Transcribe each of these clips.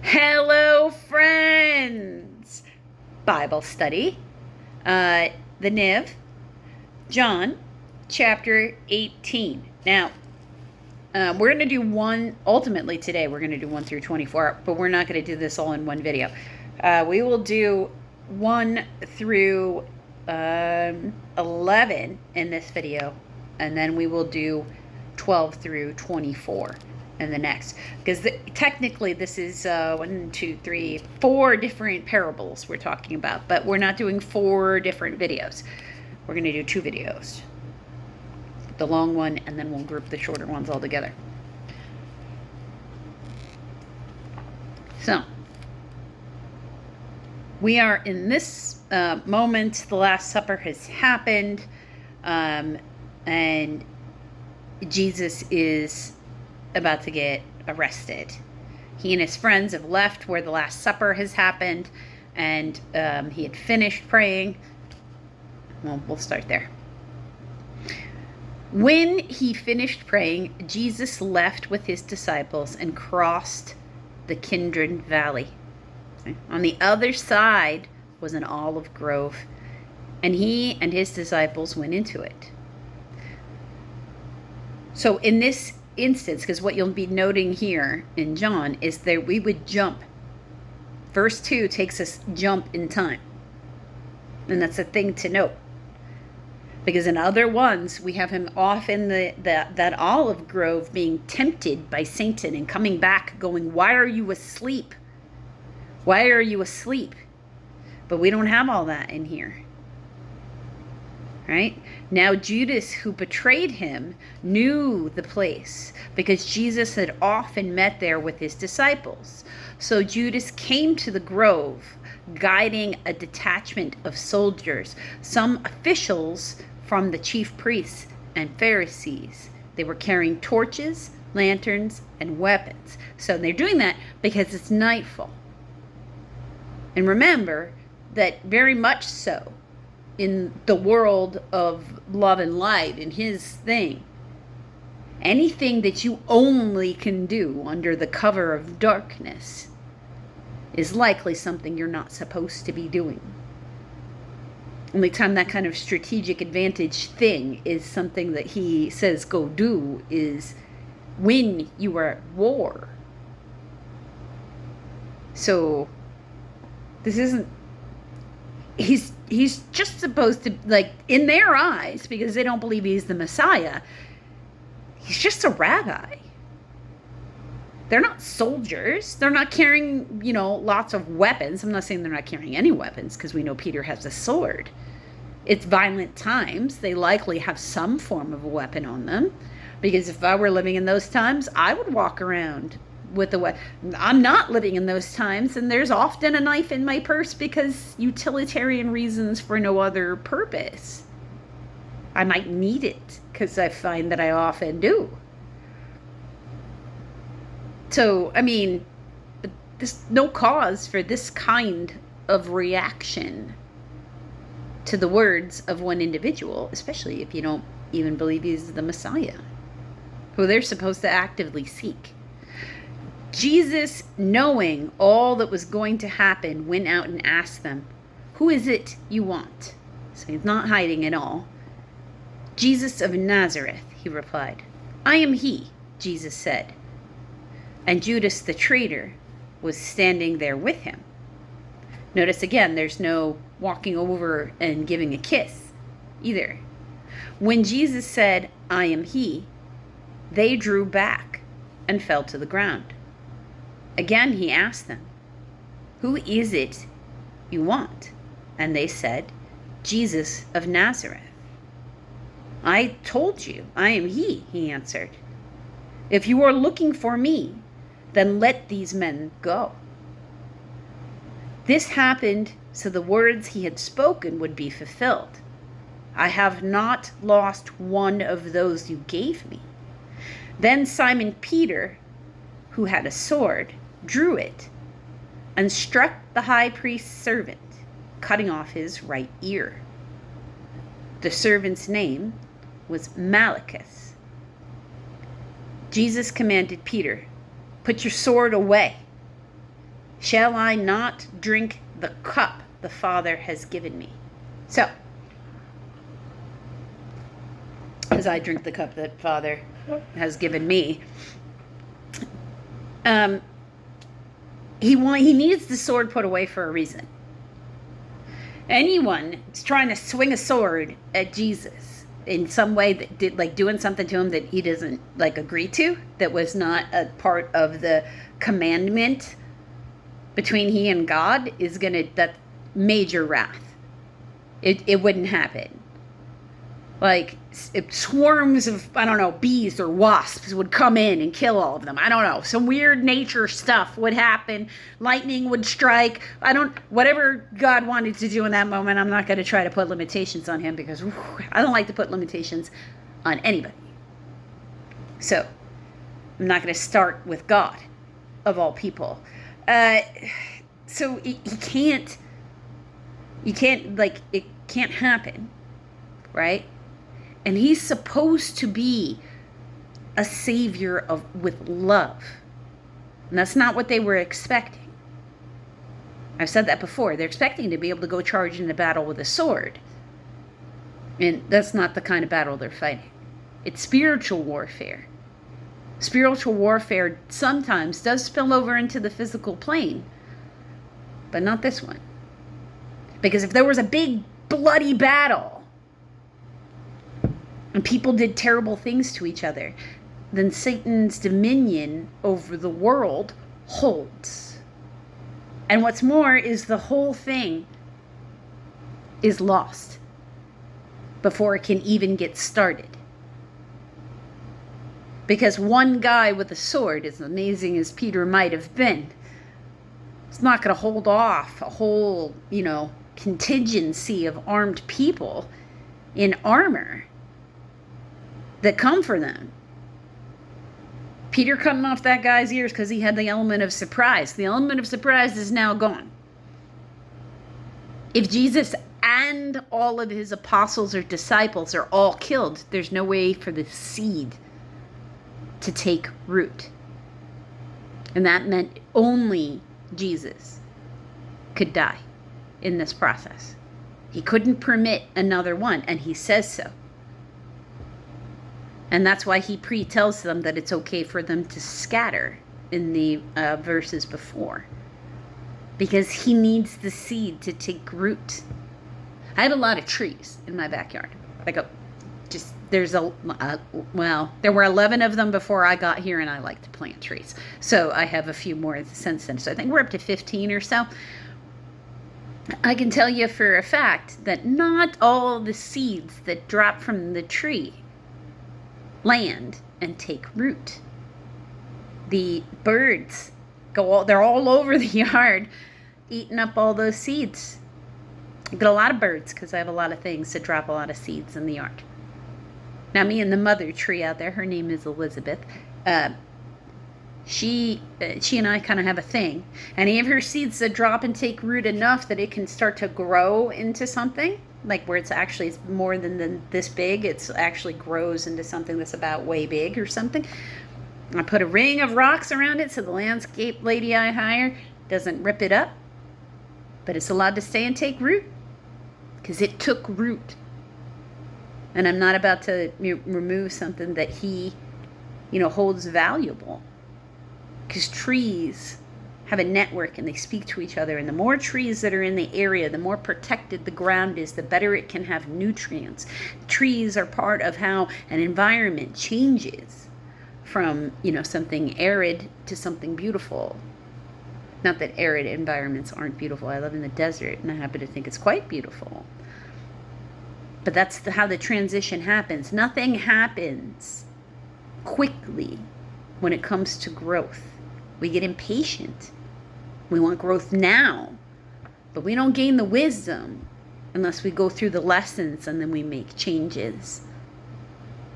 Hello, friends! Bible study. The NIV, John, chapter 18. Now, we're going to do one, ultimately today, we're going to do 1 through 24, but we're not going to do this all in one video. We will do 1 through 11 in this video, and then we will do 12 through 24 in the next, because technically this is 1, 2, 3, 4 different parables we're talking about, but we're not doing 4 different videos. We're going to do 2 videos, the long one, and then we'll group the shorter ones all together. So we are in this moment. The Last Supper has happened, and Jesus is about to get arrested. He and his friends have left where the Last Supper has happened, and he had finished praying. Well, we'll start there. When he finished praying, Jesus left with his disciples and crossed the Kidron Valley. On the other side was an olive grove, and he and his disciples went into it. So in this instance, because what you'll be noting here in John is that we would jump. Verse 2 takes us jump in time. And that's a thing to note. Because in other ones, we have him off in that olive grove being tempted by Satan and coming back going, "Why are you asleep? Why are you asleep?" But we don't have all that in here. Right? Now Judas, who betrayed him, knew the place because Jesus had often met there with his disciples. So Judas came to the grove, guiding a detachment of soldiers, some officials from the chief priests and Pharisees. They were carrying torches, lanterns, and weapons. So they're doing that because it's nightfall. And remember that very much so, in the world of love and light, in his thing, anything that you only can do under the cover of darkness is likely something you're not supposed to be doing. Only time that kind of strategic advantage thing is something that he says go do is when you are at war. So this isn't, he's just supposed to, like, in their eyes, because they don't believe he's the Messiah, he's just a rabbi. They're not soldiers. They're not carrying, lots of weapons. I'm not saying they're not carrying any weapons, because we know Peter has a sword. It's violent times. They likely have some form of a weapon on them, because if I were living in those times, I would walk around with a weapon. I'm not living in those times, and there's often a knife in my purse because utilitarian reasons for no other purpose. I might need it because I find that I often do. So, there's no cause for this kind of reaction to the words of one individual, especially if you don't even believe he's the Messiah, who they're supposed to actively seek. Jesus, knowing all that was going to happen, went out and asked them, "Who is it you want?" So he's not hiding at all. "Jesus of Nazareth," he replied. "I am he," Jesus said. And Judas the traitor was standing there with him. Notice again, there's no walking over and giving a kiss either. When Jesus said, "I am he," they drew back and fell to the ground. Again he asked them, "Who is it you want?" And they said, "Jesus of Nazareth." "I told you, I am he answered. "If you are looking for me, then let these men go." This happened so the words he had spoken would be fulfilled. "I have not lost one of those you gave me." Then Simon Peter, who had a sword, drew it and struck the high priest's servant, cutting off his right ear. The servant's name was Malchus. Jesus commanded Peter, "Put your sword away. Shall I not drink the cup the Father has given me? So, as I drink the cup that Father has given me, he needs the sword put away for a reason. Anyone is trying to swing a sword at Jesus in some way that did, like, doing something to him that he doesn't, like, agree to, that was not a part of the commandment between he and God, is gonna, that major wrath. It wouldn't happen. Like, swarms of, I don't know, bees or wasps would come in and kill all of them. I don't know. Some weird nature stuff would happen. Lightning would strike. Whatever God wanted to do in that moment, I'm not going to try to put limitations on him, because I don't like to put limitations on anybody. So, I'm not going to start with God, of all people. So, you can't, like, it can't happen, right? And he's supposed to be a savior with love. And that's not what they were expecting. I've said that before. They're expecting to be able to go charge into battle with a sword. And that's not the kind of battle they're fighting. It's spiritual warfare. Spiritual warfare sometimes does spill over into the physical plane, but not this one. Because if there was a big bloody battle, and people did terrible things to each other, then Satan's dominion over the world holds. And what's more is the whole thing is lost before it can even get started. Because one guy with a sword, as amazing as Peter might have been, is not going to hold off a whole, contingency of armed people in armor that come for them. Peter cutting off that guy's ears because he had the element of surprise. The element of surprise is now gone. If Jesus and all of his apostles or disciples are all killed, there's no way for the seed to take root. And that meant only Jesus could die in this process. He couldn't permit another one, and he says so. And that's why he tells them that it's okay for them to scatter in the verses before. Because he needs the seed to take root. I have a lot of trees in my backyard. There were 11 of them before I got here, and I like to plant trees. So I have a few more since then. So I think we're up to 15 or so. I can tell you for a fact that not all the seeds that drop from the tree land and take root. The birds they're all over the yard eating up all those seeds. I get a lot of birds because I have a lot of things to drop a lot of seeds in the yard. Now, me and the mother tree out there, her name is Elizabeth, she and I kind of have a thing. Any of her seeds that drop and take root enough that it can start to grow into something, like where it's actually more than this big, it's actually grows into something that's about way big or something. I put a ring of rocks around it so the landscape lady I hire doesn't rip it up, but it's allowed to stay and take root because it took root. And I'm not about to remove something that he, holds valuable, because trees have a network and they speak to each other. And the more trees that are in the area, the more protected the ground is, the better it can have nutrients. Trees are part of how an environment changes from, something arid to something beautiful. Not that arid environments aren't beautiful. I live in the desert and I happen to think it's quite beautiful. But that's how the transition happens. Nothing happens quickly when it comes to growth. We get impatient. We want growth now. But we don't gain the wisdom unless we go through the lessons and then we make changes.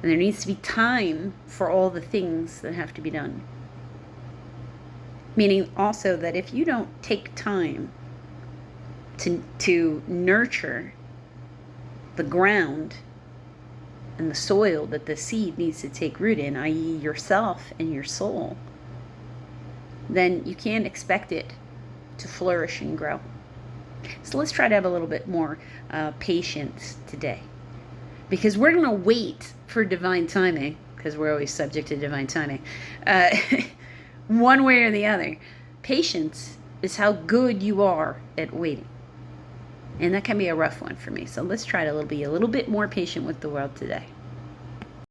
And there needs to be time for all the things that have to be done. Meaning also that if you don't take time to nurture the ground and the soil that the seed needs to take root in, i.e. yourself and your soul, then you can't expect it to flourish and grow. So let's try to have a little bit more patience today, because we're going to wait for divine timing, because we're always subject to divine timing, one way or the other. Patience is how good you are at waiting. And that can be a rough one for me. So let's try to be a little bit more patient with the world today.